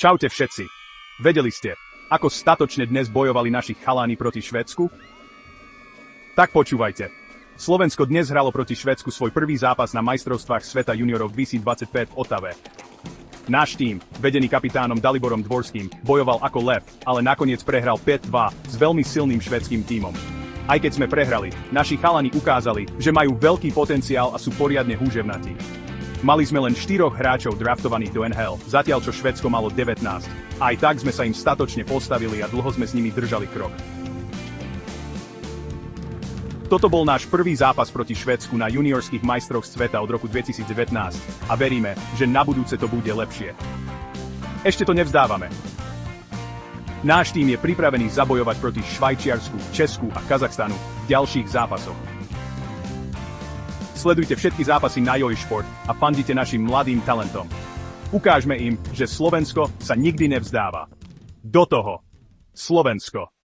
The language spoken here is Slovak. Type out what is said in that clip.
Čaute všetci. Vedeli ste, ako statočne dnes bojovali naši chaláni proti Švédsku? Tak počúvajte. Slovensko dnes hralo proti Švédsku svoj prvý zápas na majstrovstvách sveta juniorov 2025 v Otave. Náš tím, vedený kapitánom Daliborom Dvorským, bojoval ako lev, ale nakoniec prehral 5-2 s veľmi silným švédskym tímom. Aj keď sme prehrali, naši chalani ukázali, že majú veľký potenciál a sú poriadne húževnatí. Mali sme len 4 hráčov draftovaných do NHL, zatiaľ čo Švédsko malo 19. Aj tak sme sa im statočne postavili a dlho sme s nimi držali krok. Toto bol náš prvý zápas proti Švédsku na juniorských majstroch sveta od roku 2019 a veríme, že na budúce to bude lepšie. Ešte to nevzdávame. Náš tím je pripravený zabojovať proti Švajčiarsku, Česku a Kazachstanu v ďalších zápasoch. Sledujte všetky zápasy na Joysport a fandite našim mladým talentom. Ukážme im, že Slovensko sa nikdy nevzdáva. Do toho! Slovensko!